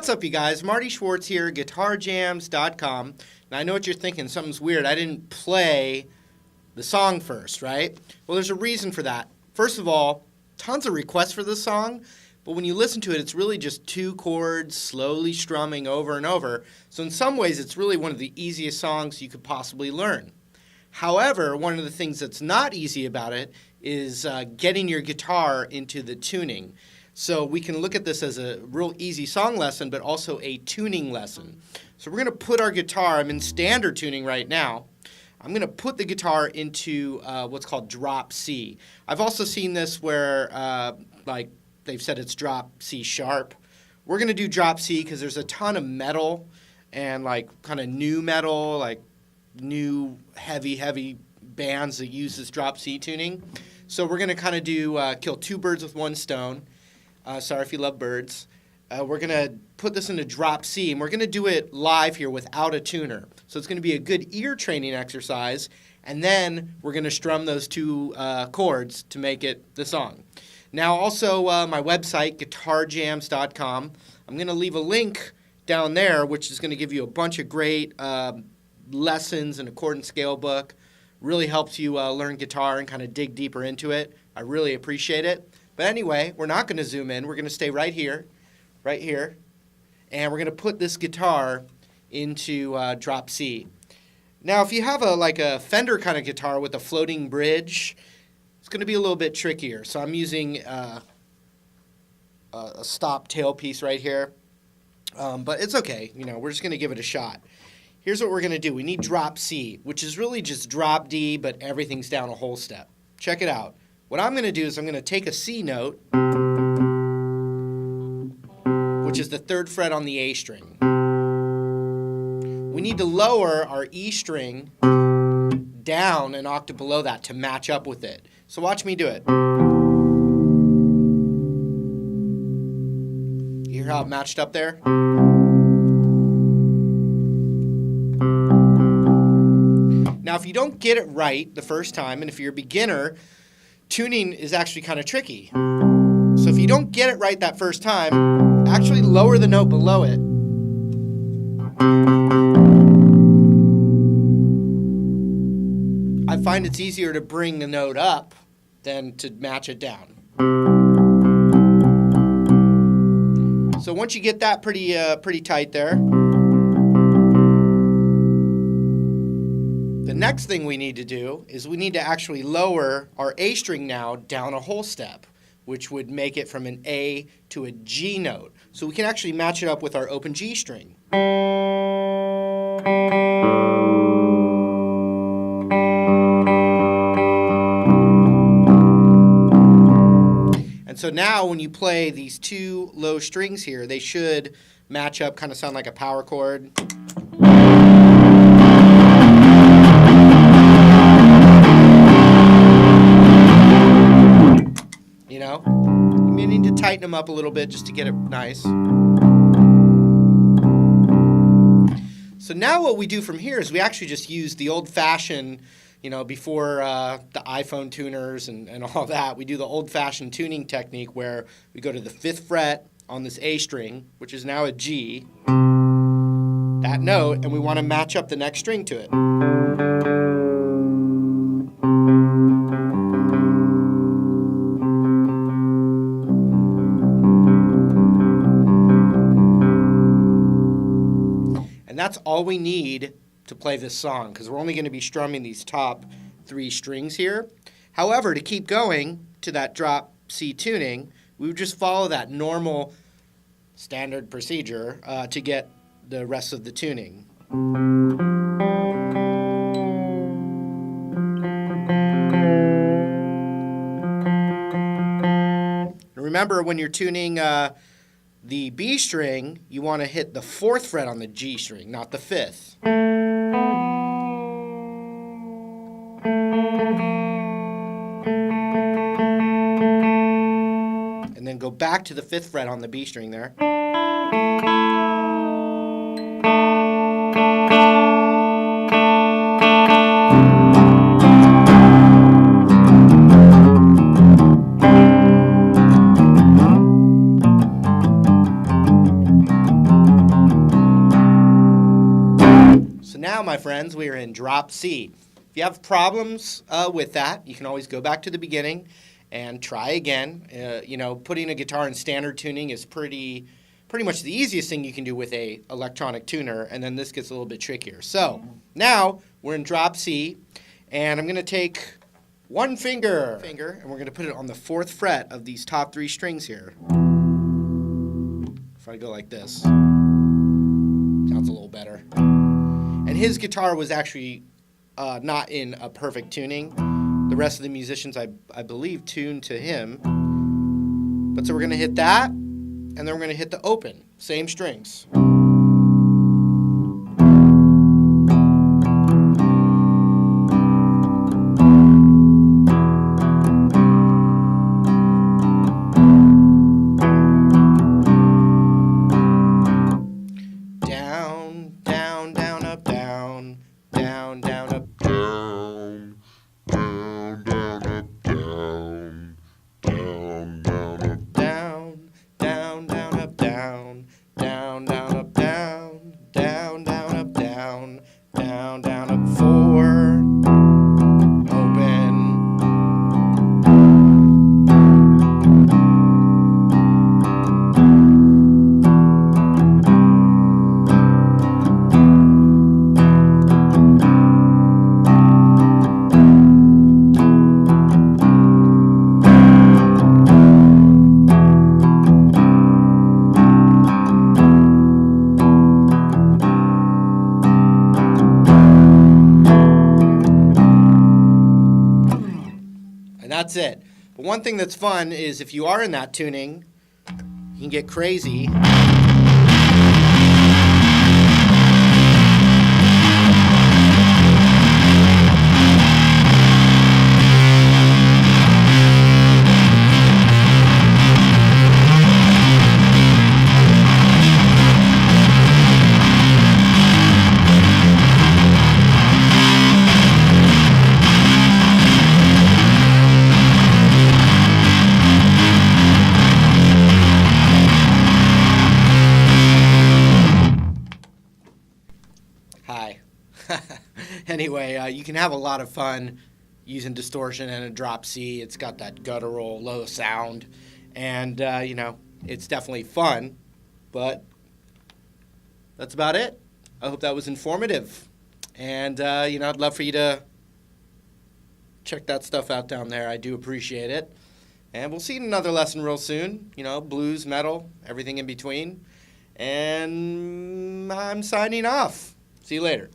What's up, you guys? Marty Schwartz here, guitarjams.com. And I know what you're thinking, something's weird. I didn't play the song first, right? Well, there's a reason for that. First of all, tons of requests for this song, but when you listen to it, it's really just two chords slowly strumming over and over. So in some ways, it's really one of the easiest songs you could possibly learn. However, one of the things that's not easy about it is getting your guitar into the tuning. So we can look at this as a real easy song lesson, but also a tuning lesson. So we're going to put our guitar, I'm in standard tuning right now. I'm going to put the guitar into what's called drop C. I've also seen this where, like they've said it's drop C sharp. We're going to do drop C because there's a ton of metal and like kind of new metal, like new heavy bands that use this drop C tuning. So we're going to kind of do kill two birds with one stone. Sorry if you love birds. We're going to put this into drop C, and we're going to do it live here without a tuner. So it's going to be a good ear training exercise, and then we're going to strum those two chords to make it the song. Now also my website, guitarjams.com, I'm going to leave a link down there which is going to give you a bunch of great lessons and a chord and scale book. Really helps you learn guitar and kind of dig deeper into it. I really appreciate it. But anyway, we're not going to zoom in. We're going to stay right here, and we're going to put this guitar into drop C. Now, if you have like a Fender kind of guitar with a floating bridge, it's going to be a little bit trickier. So I'm using a stop tailpiece right here, but it's okay. You know, we're just going to give it a shot. Here's what we're going to do. We need drop C, which is really just drop D, but everything's down a whole step. Check it out. What I'm going to do is I'm going to take a C note, which is the 3rd fret on the A string. We need to lower our E string down an octave below that to match up with it. So watch me do it. You hear how it matched up there? Now, if you don't get it right the first time, and if you're a beginner, tuning is actually kind of tricky. So if you don't get it right that first time, actually lower the note below it. I find it's easier to bring the note up than to match it down. So once you get that pretty tight there, the next thing we need to do is we need to actually lower our A string now down a whole step, which would make it from an A to a G note. So we can actually match it up with our open G string. And so now when you play these two low strings here, they should match up, kind of sound like a power chord. You know, you need to tighten them up a little bit just to get it nice. So now what we do from here is we actually just use the old-fashioned, you know, before the iPhone tuners and all that, we do the old-fashioned tuning technique where we go to the 5th fret on this A string, which is now a G, that note, and we want to match up the next string to it. And that's all we need to play this song, because we're only going to be strumming these top 3 strings here. However, to keep going to that drop C tuning, we would just follow that normal standard procedure to get the rest of the tuning. Remember, when you're tuning the B string, you want to hit the 4th fret on the G string, not the 5th. And then go back to the 5th fret on the B string there. now, my friends, we are in drop C. If you have problems with that, you can always go back to the beginning and try again. Putting a guitar in standard tuning is pretty much the easiest thing you can do with a electronic tuner, and then this gets a little bit trickier. So now we're in drop C, and I'm going to take one finger, and we're going to put it on the 4th fret of these top 3 strings here. If I go like this, sounds a little better. And his guitar was actually not in a perfect tuning. The rest of the musicians, I believe, tuned to him. But so we're going to hit that, and then we're going to hit the open, same strings. Down, down, down, up, down, down, down, up, Down, down, down, up, down, down, down, up. down, down, down, up, down, down, down, up, down, down, down, up, down, down, down, up, 4, open. And that's it. But one thing that's fun is if you are in that tuning, you can get crazy. Hi. Anyway, you can have a lot of fun using distortion and a drop C. It's got that guttural, low sound. And, it's definitely fun. But that's about it. I hope that was informative. And, I'd love for you to check that stuff out down there. I do appreciate it. And we'll see you in another lesson real soon. Blues, metal, everything in between. And I'm signing off. See you later.